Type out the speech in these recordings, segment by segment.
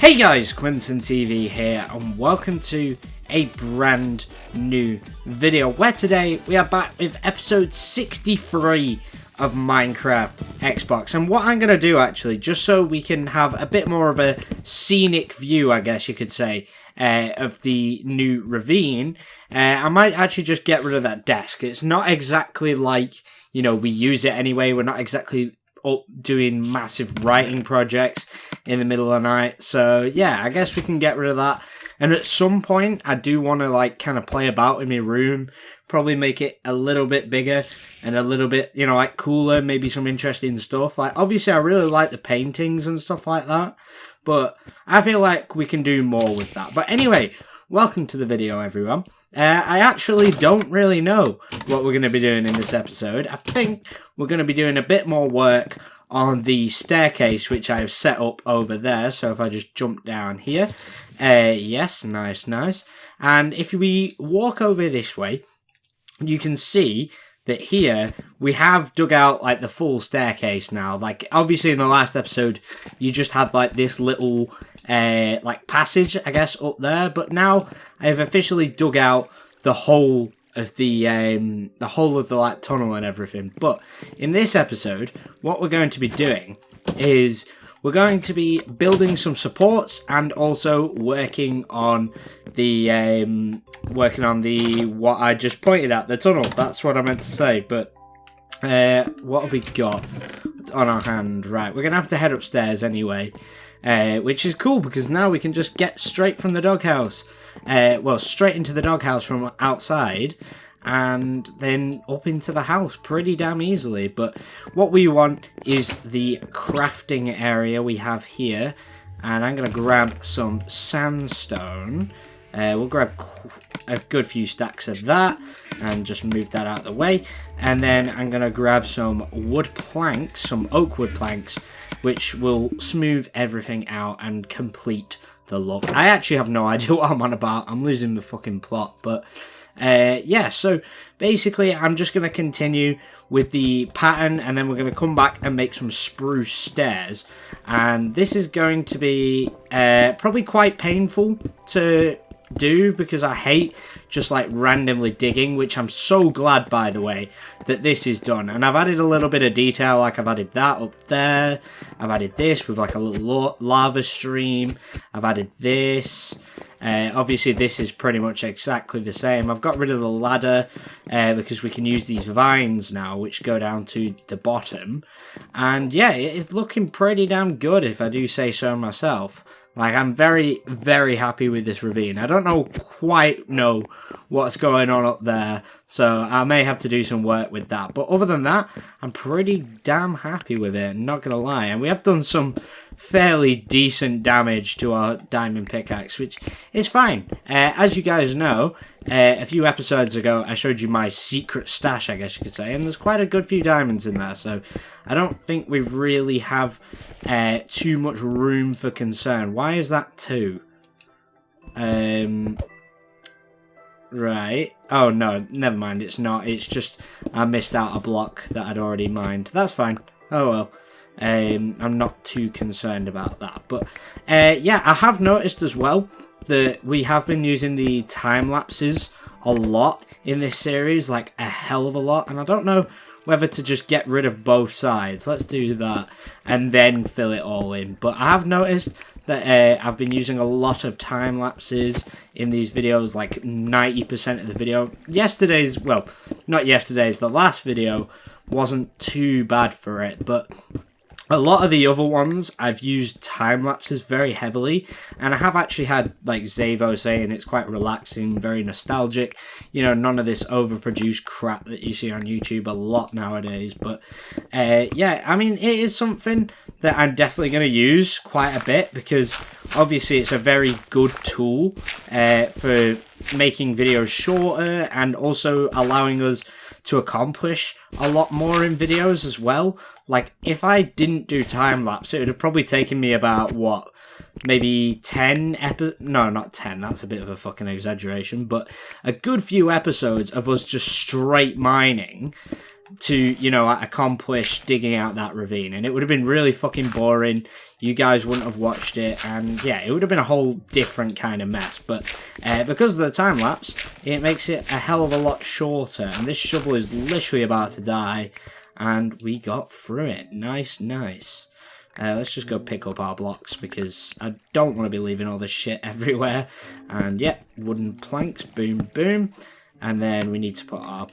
Hey guys, QuinntonTV here and welcome to a brand new video where today we are back with episode 63 of Minecraft Xbox. And what I'm going to do actually, just so we can have a bit more of a scenic view, I guess you could say, of the new ravine, I might actually just get rid of that desk. It's not exactly like, you know, we use it anyway. We're not exactly up doing massive writing projects in the middle of the night, so yeah, I guess we can get rid of that. And at some point I do want to like kind of play about in my room, probably make it a little bit bigger and a little bit, you know, like cooler, maybe some interesting stuff. Like obviously I really like the paintings and stuff like that, but I feel like we can do more with that. But anyway, welcome to the video, everyone. I actually don't really know what we're going to be doing in this episode. I think we're going to be doing a bit more work on the staircase, which I have set up over there. So if I just jump down here, yes, nice. And if we walk over this way, you can see that here we have dug out like the full staircase now. Like obviously in the last episode you just had like this little like passage, I guess, up there, but now I've officially dug out the whole of the like tunnel and everything. But in this episode what we're going to be doing is we're going to be building some supports and also working on the what I just pointed at, the tunnel. That's what I meant to say. But what have we got on our hand? Right, we're gonna have to head upstairs anyway, which is cool because now we can just get straight from the doghouse. Well, straight into the doghouse from outside, and then up into the house pretty damn easily. But what we want is the crafting area we have here, and I'm going to grab some sandstone. We'll grab a good few stacks of that and just move that out of the way, and then I'm going to grab some wood planks, some oak wood planks, which will smooth everything out and complete the look. I actually have no idea what I'm on about. I'm losing the fucking plot, but yeah, so basically I'm just going to continue with the pattern, and then we're going to come back and make some spruce stairs. And this is going to be probably quite painful to do because I hate just like randomly digging, which I'm so glad, by the way, that this is done. And I've added a little bit of detail, like I've added that up there, I've added this with like a little lava stream, I've added this. Obviously this is pretty much exactly the same. I've got rid of the ladder because we can use these vines now, which go down to the bottom. And yeah, it's looking pretty damn good, if I do say so myself. Like, I'm very, very happy with this ravine. I don't quite know what's going on up there, so I may have to do some work with that. But other than that, I'm pretty damn happy with it, not gonna lie. And we have done some fairly decent damage to our diamond pickaxe, which is fine. As you guys know, a few episodes ago, I showed you my secret stash, I guess you could say, and there's quite a good few diamonds in there, so I don't think we really have too much room for concern. Why is that 2? Right. Oh, no, never mind, it's not. It's just I missed out a block that I'd already mined. That's fine. Oh, well. I'm not too concerned about that. But, yeah, I have noticed as well that we have been using the time lapses a lot in this series, like a hell of a lot, and I don't know whether to just get rid of both sides. Let's do that and then fill it all in. But I have noticed that I've been using a lot of time lapses in these videos, like 90% of the video. Well, not yesterday's, the last video wasn't too bad for it, but a lot of the other ones, I've used time lapses very heavily, and I have actually had like Zavo saying it's quite relaxing, very nostalgic. You know, none of this overproduced crap that you see on YouTube a lot nowadays. But yeah, I mean, it is something that I'm definitely going to use quite a bit because obviously it's a very good tool for making videos shorter and also allowing us to accomplish a lot more in videos as well. Like, if I didn't do time-lapse, it would have probably taken me about, what, maybe 10 no, not 10, that's a bit of a fucking exaggeration, but a good few episodes of us just straight mining to, you know, accomplish digging out that ravine, and it would have been really fucking boring. You guys wouldn't have watched it, and yeah, it would have been a whole different kind of mess. But because of the time lapse, it makes it a hell of a lot shorter, and this shovel is literally about to die, and we got through it. Nice, nice. Let's just go pick up our blocks, because I don't want to be leaving all this shit everywhere. And yeah, wooden planks, boom, boom. And then we need to put our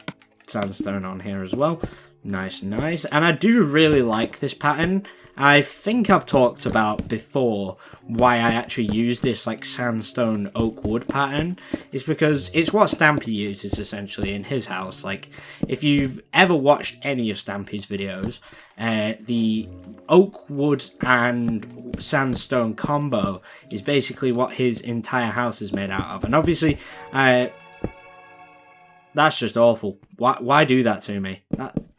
sandstone on here as well. Nice, nice. And I do really like this pattern. I think I've talked about before why I actually use this like sandstone oak wood pattern. It's because it's what Stampy uses essentially in his house. Like, if you've ever watched any of Stampy's videos, the oak wood and sandstone combo is basically what his entire house is made out of. And obviously, that's just awful. Why do that to me?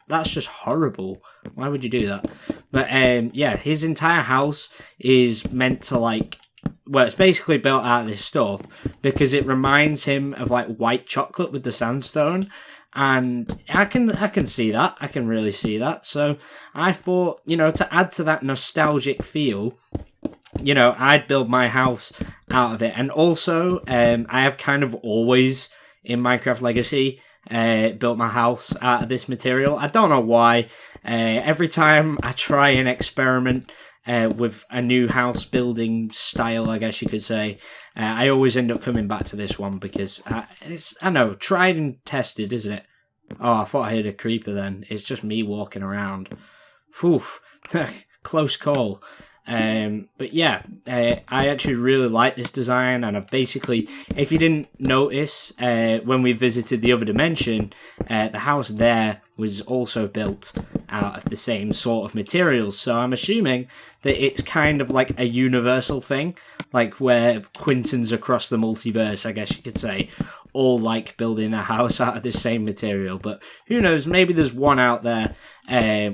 That's just horrible. Why would you do that? But yeah, his entire house is meant to like, well, it's basically built out of this stuff because it reminds him of like white chocolate with the sandstone, and I can see that. I can really see that. So I thought, you know, to add to that nostalgic feel, you know, I'd build my house out of it. And also, I have kind of always in Minecraft Legacy built my house out of this material. I don't know why. Every time I try and experiment with a new house building style, I guess you could say, I always end up coming back to this one because it's, I know, tried and tested, isn't it? Oh, I thought I heard a creeper then. It's just me walking around. Phew, close call. But yeah, I actually really like this design, and I've basically, if you didn't notice, when we visited the other dimension, the house there was also built out of the same sort of materials, so I'm assuming that it's kind of like a universal thing, like where Quinton's across the multiverse, I guess you could say, all like building a house out of the same material. But who knows, maybe there's one out there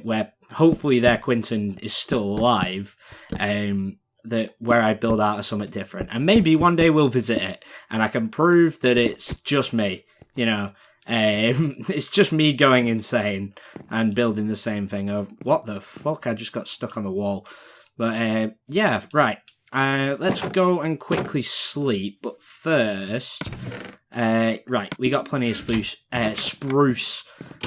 where hopefully their Quinton is still alive, that where I build out of something different, and maybe one day we'll visit it and I can prove that it's just me, you know, it's just me going insane and building the same thing. Of what the fuck, I just got stuck on the wall. But yeah, right, let's go and quickly sleep, but first, right, we got plenty of spruce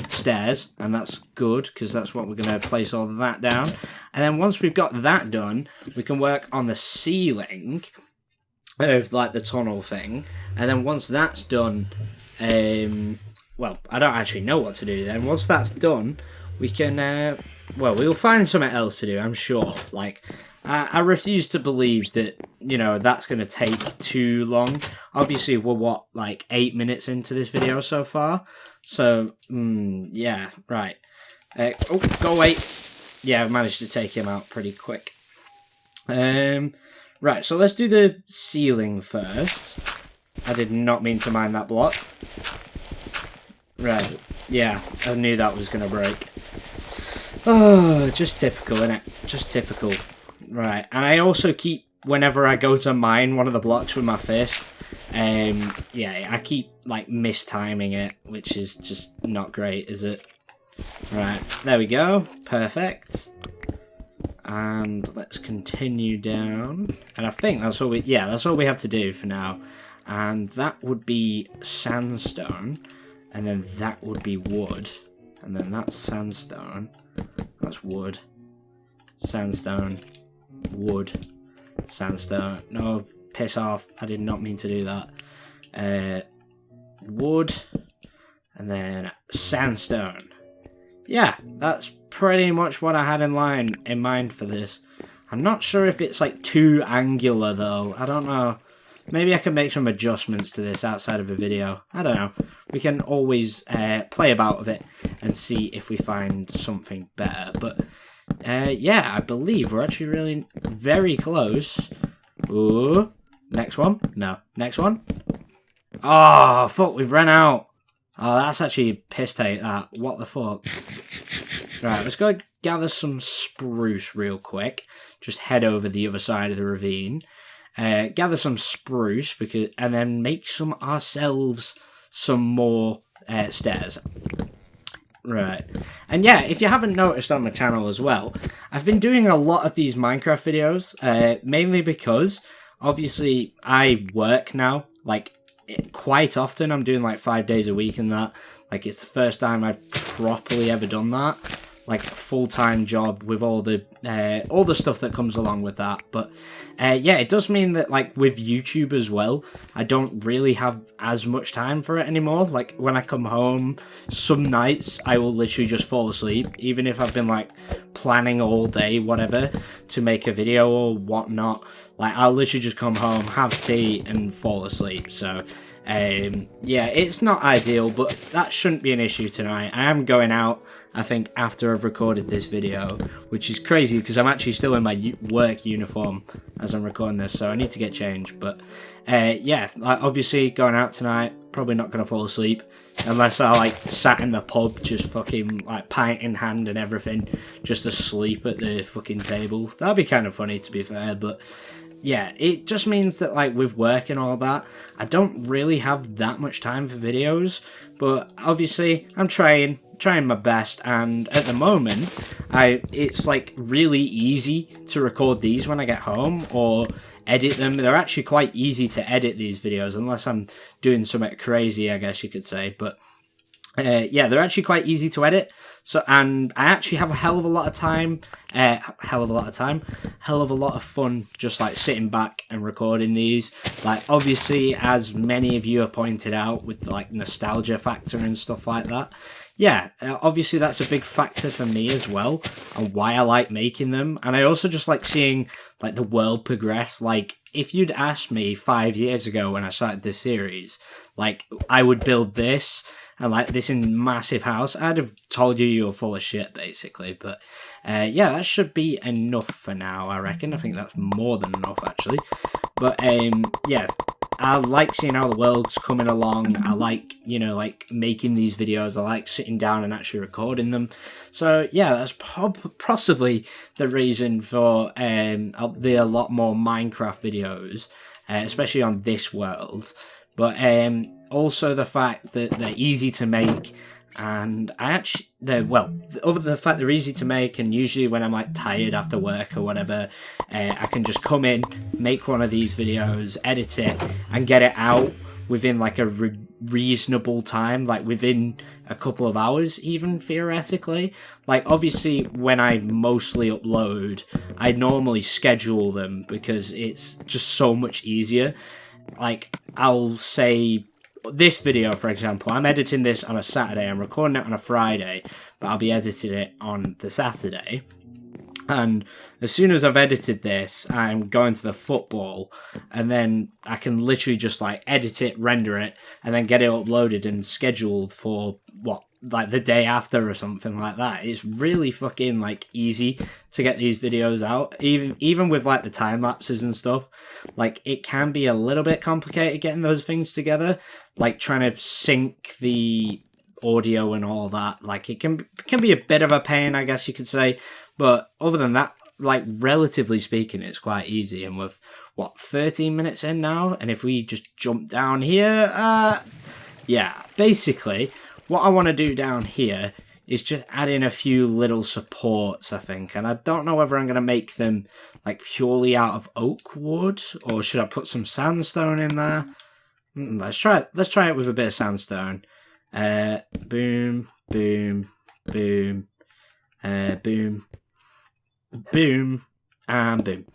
stairs, and that's good, because that's what we're going to place all of that down. And then once we've got that done, we can work on the ceiling of, like, the tunnel thing. And then once that's done, well, I don't actually know what to do then. Once that's done, we can, well, we'll find something else to do, I'm sure. Like, I refuse to believe that, you know, that's going to take too long. Obviously, we're, what, like 8 minutes into this video so far? So, yeah, right. Oh, go away. Yeah, I managed to take him out pretty quick. Right, so let's do the ceiling first. I did not mean to mine that block. Right, yeah, I knew that was going to break. Oh, just typical, innit? Just typical. Right, and I also keep, whenever I go to mine one of the blocks with my fist, yeah, I keep, like, mistiming it, which is just not great, is it? Right, there we go, perfect. And let's continue down, and I think that's all we, yeah, that's all we have to do for now. And that would be sandstone, and then that would be wood, and then that's sandstone, that's wood, sandstone, wood, sandstone, no, piss off, I did not mean to do that, wood, and then sandstone. Yeah, that's pretty much what I had in mind for this. I'm not sure if it's like too angular though, I don't know. Maybe I can make some adjustments to this outside of a video. I don't know. We can always play about with it and see if we find something better. But yeah, I believe we're actually really very close. Ooh, next one? No, next one? Oh, fuck, we've run out. Oh, that's actually a piss take, that. What the fuck? Right, let's go gather some spruce real quick. Just head over the other side of the ravine. Gather some spruce, and then make ourselves some more stairs. Right. And yeah, if you haven't noticed on my channel as well, I've been doing a lot of these Minecraft videos, mainly because obviously I work now, like quite often. I'm doing like 5 days a week and that. Like it's the first time I've properly ever done that. Like a full-time job with all the stuff that comes along with that. But yeah, it does mean that like with YouTube as well, I don't really have as much time for it anymore. Like when I come home, some nights I will literally just fall asleep, even if I've been like planning all day, whatever, to make a video or whatnot. Like I'll literally just come home, have tea, and fall asleep. So yeah, it's not ideal, but that shouldn't be an issue tonight. I am going out, I think, after I've recorded this video, which is crazy because I'm actually still in my work uniform as I'm recording this, so I need to get changed. But yeah, like, obviously going out tonight, probably not going to fall asleep unless I like sat in the pub just fucking like pint in hand and everything, just asleep at the fucking table. That'd be kind of funny, to be fair. But yeah, it just means that like with work and all that, I don't really have that much time for videos. But obviously I'm trying my best, and at the moment it's like really easy to record these when I get home or edit them. They're actually quite easy to edit, these videos, unless I'm doing something crazy, I guess you could say. But yeah, they're actually quite easy to edit. So, and I actually have a hell of a lot of fun just like sitting back and recording these. Like obviously, as many of you have pointed out, with like nostalgia factor and stuff like that. Yeah, obviously that's a big factor for me as well, and why I like making them. And I also just like seeing like the world progress. Like if you'd asked me 5 years ago when I started this series, like I would build this and like this in massive house, I'd have told you were full of shit, basically. But yeah, that should be enough for now, I reckon. I think that's more than enough, actually. But yeah, I like seeing how the world's coming along. I like, you know, like making these videos. I like sitting down and actually recording them. So yeah, that's possibly the reason for there'll be a lot more Minecraft videos, especially on this world. But also the fact that they're easy to make, and other than the fact they're easy to make, and usually when I'm like tired after work or whatever, I can just come in, make one of these videos, edit it, and get it out within like a reasonable time, like within a couple of hours, even theoretically. Like obviously when I mostly upload, I normally schedule them because it's just so much easier. Like I'll say this video, for example, I'm editing this on a Saturday, I'm recording it on a Friday, but I'll be editing it on the Saturday. And as soon as I've edited this, I'm going to the football, and then I can literally just like edit it, render it, and then get it uploaded and scheduled for like the day after or something like that. It's really fucking like easy to get these videos out, even with like the time lapses and stuff. Like it can be a little bit complicated getting those things together, like trying to sync the audio and all that. Like it can be a bit of a pain, I guess you could say. But other than that, like relatively speaking, it's quite easy. And with 13 minutes in now, and if we just jump down here, yeah, basically what I want to do down here is just add in a few little supports, I think. And I don't know whether I'm going to make them like purely out of oak wood, or should I put some sandstone in there? Let's try it with a bit of sandstone. Boom, boom, boom, boom, boom, and boom.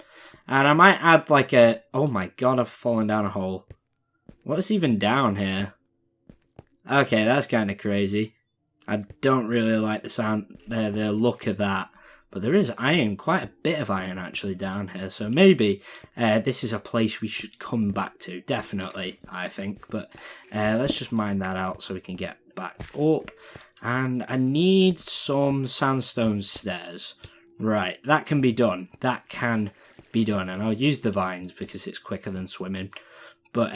And I might add like a... Oh my god, I've fallen down a hole. What's even down here? Okay, that's kind of crazy. I don't really like the look of that. But there is iron, quite a bit of iron actually down here. So maybe this is a place we should come back to. Definitely, I think. But let's just mine that out so we can get back up. And I need some sandstone stairs. Right, that can be done. That can be done. And I'll use the vines because it's quicker than swimming. But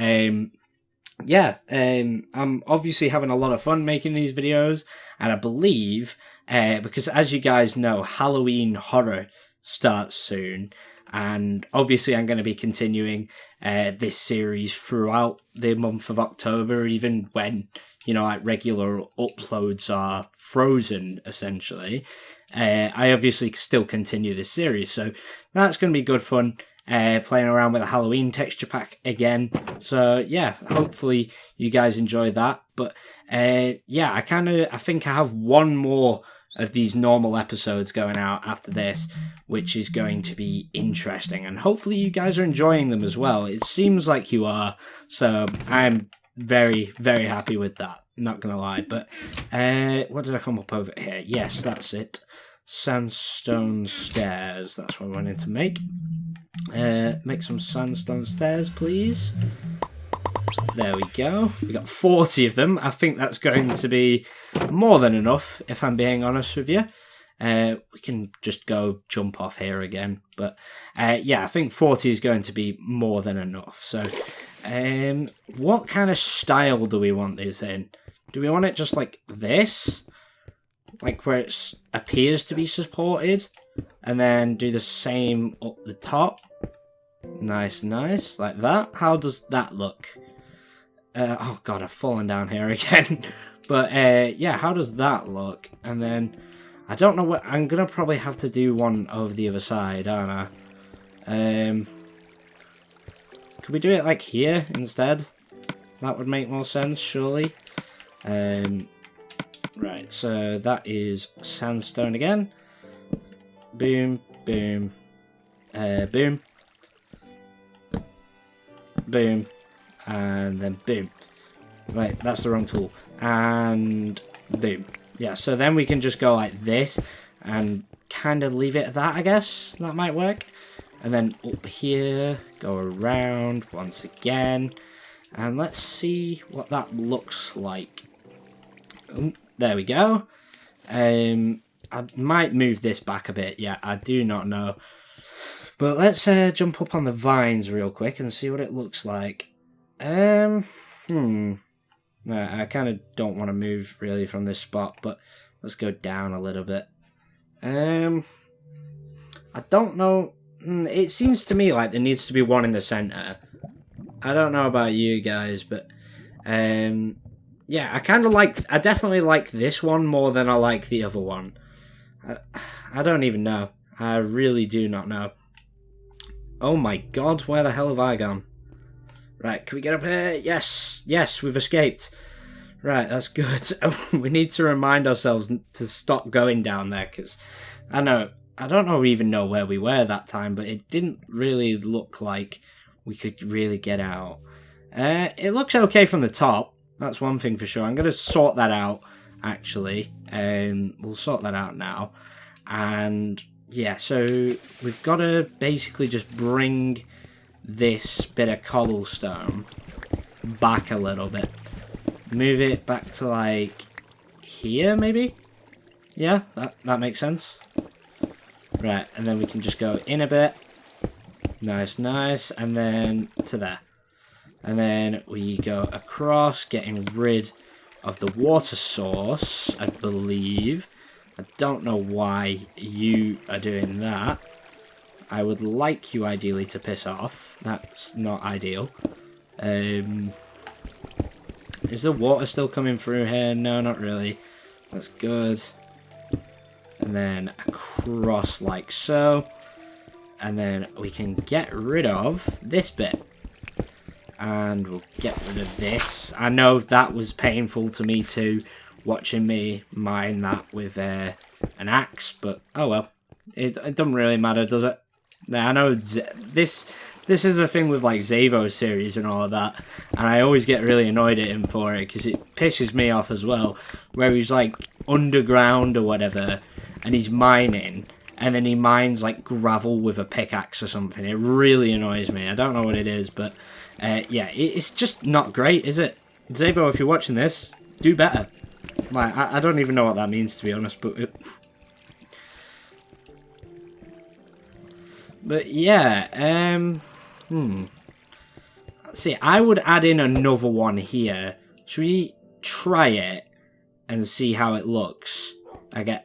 yeah, I'm obviously having a lot of fun making these videos. And I believe, because as you guys know, Halloween horror starts soon. And obviously I'm going to be continuing this series throughout the month of October, even when, you know, like regular uploads are frozen, essentially. I obviously still continue this series, so that's going to be good fun. Playing around with a Halloween texture pack again. So yeah, hopefully you guys enjoy that. But yeah, I think I have one more of these normal episodes going out after this, which is going to be interesting, and hopefully you guys are enjoying them as well. It seems like you are, so I'm very, very happy with that, not gonna lie. But what did I come up over here? Yes, that's it. Sandstone stairs, that's what I wanted to make. Make some sandstone stairs, please. There we go. We got 40 of them. I think that's going to be more than enough, if I'm being honest with you. We can just go jump off here again. But yeah, I think 40 is going to be more than enough. So what kind of style do we want this in? Do we want it just like this? Like where it appears to be supported? And then do the same up the top? Nice, nice. Like that? How does that look? Oh god, I've fallen down here again. But yeah, how does that look? And then I don't know what I'm gonna probably have to do one over the other side, aren't I? Could we do it like here instead? That would make more sense, surely. Right, so that is sandstone again. Boom, boom, boom, boom, and then boom. Right, that's the wrong tool. And boom. Yeah, so then we can just go like this and kind of leave it at that, I guess. That might work. And then up here, go around once again. And let's see what that looks like. There we go. I might move this back a bit. Yeah, I do not know. But let's jump up on the vines real quick and see what it looks like. I kind of don't want to move really from this spot, but let's go down a little bit. I don't know. It seems to me like there needs to be one in the center. I don't know about you guys, but yeah, I definitely like this one more than I like the other one. I don't even know. I really do not know. Oh my god, where the hell have I gone? Right, can we get up here? Yes, yes, we've escaped. Right, that's good. We need to remind ourselves to stop going down there, because I don't even know where we were that time, but it didn't really look like we could really get out. It looks okay from the top. That's one thing for sure. I'm going to sort that out, actually. We'll sort that out now. And yeah, so we've got to basically just bring this bit of cobblestone back a little bit. Move it back to like here, maybe? Yeah, that makes sense. Right, and then we can just go in a bit. Nice, nice. And then to there. And then we go across, getting rid of the water source, I believe. I don't know why you are doing that. I would like you ideally to piss off. That's not ideal. Is the water still coming through here? No, not really. That's good. And then across like so. And then we can get rid of this bit. And we'll get rid of this. I know that was painful to me too, watching me mine that with an axe, but oh well. It doesn't really matter, does it? I know this is a thing with like Zavo's series and all of that, and I always get really annoyed at him for it, because it pisses me off as well, where he's like underground or whatever, and he's mining, and then he mines like gravel with a pickaxe or something. It really annoys me. I don't know what it is, but yeah, it's just not great, is it? Zavo, if you're watching this, do better. Like, I don't even know what that means, to be honest, but but yeah, let's see, I would add in another one here. Should we try it and see how it looks?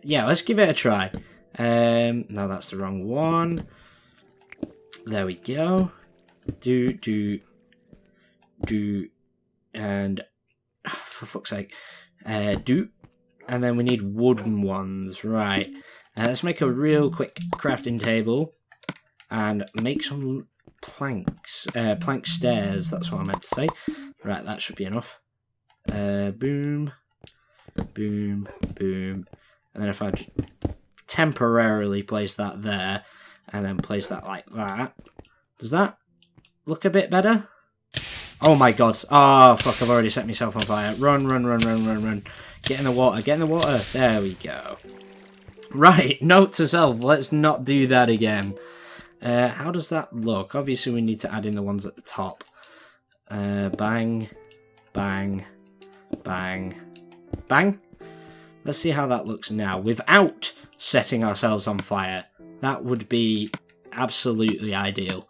Yeah, let's give it a try. No, that's the wrong one. There we go. Do. And for fuck's sake, do. And then we need wooden ones, right? Let's make a real quick crafting table and make some planks, plank stairs. That's what I meant to say. Right, that should be enough. Boom, boom, boom, and then if I just temporarily place that there, and then place that like that, does that look a bit better? Oh my god! Oh fuck! I've already set myself on fire. Run, run, run, run, run, run! Get in the water! Get in the water! There we go. Right, note to self: let's not do that again. How does that look? Obviously, we need to add in the ones at the top. Bang, bang, bang, bang. Let's see how that looks now without setting ourselves on fire. That would be absolutely ideal.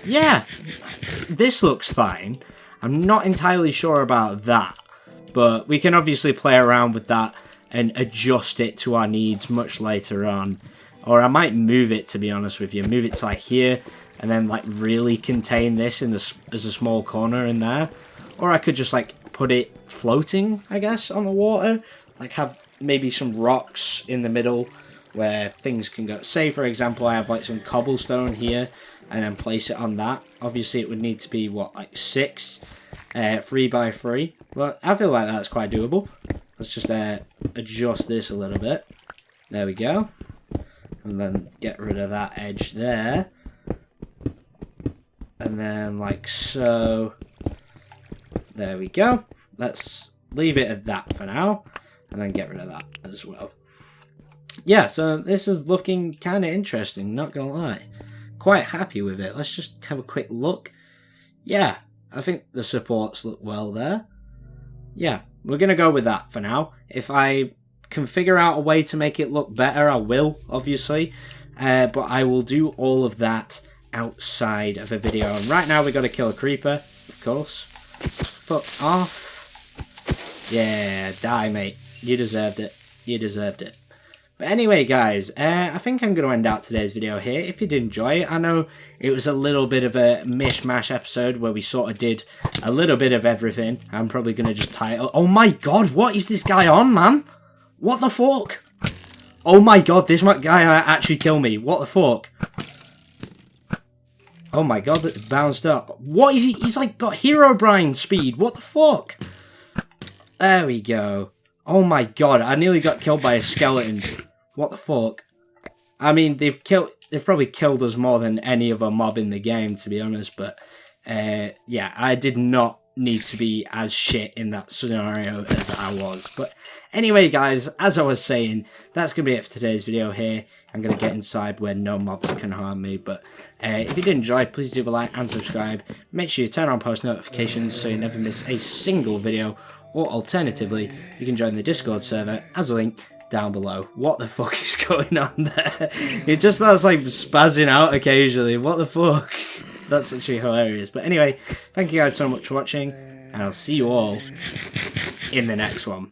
Yeah, this looks fine. I'm not entirely sure about that, but we can obviously play around with that and adjust it to our needs much later on. Or I might move it, to be honest with you. Move it to like here, and then like really contain this in this as a small corner in there. Or I could just like put it floating, I guess, on the water. Like have maybe some rocks in the middle where things can go. Say, for example, I have like some cobblestone here, and then place it on that. Obviously, it would need to be, what, like 6, 3 by 3. But I feel like that's quite doable. Let's just adjust this a little bit. There we go. And then get rid of that edge there. And then like so. There we go. Let's leave it at that for now. And then get rid of that as well. Yeah, so this is looking kind of interesting, not gonna lie. Quite happy with it. Let's just have a quick look. Yeah, I think the supports look well there. Yeah, we're gonna go with that for now. If I can figure out a way to make it look better, I will, obviously. But I will do all of that outside of a video. And right now we got to kill a creeper, of course. Fuck off. Yeah, die, mate. You deserved it. You deserved it. But anyway, guys, I think I'm going to end out today's video here. If you did enjoy it, I know it was a little bit of a mishmash episode where we sort of did a little bit of everything. I'm probably going to just title... Oh my god, what is this guy on, man? What the fuck? Oh my god, this guy actually killed me. What the fuck? Oh my god, it bounced up. What is he? He's like got Herobrine speed. What the fuck? There we go. Oh my god, I nearly got killed by a skeleton. What the fuck? I mean, they've probably killed us more than any other mob in the game, to be honest, but yeah, I did not need to be as shit in that scenario as I was. But anyway, guys, as I was saying, that's going to be it for today's video here. I'm going to get inside where no mobs can harm me. But if you did enjoy, please leave a like and subscribe. Make sure you turn on post notifications so you never miss a single video. Or alternatively, you can join the Discord server as a link down below. What the fuck is going on there? It just starts like spazzing out occasionally. What the fuck? That's actually hilarious. But anyway, thank you guys so much for watching, and I'll see you all in the next one.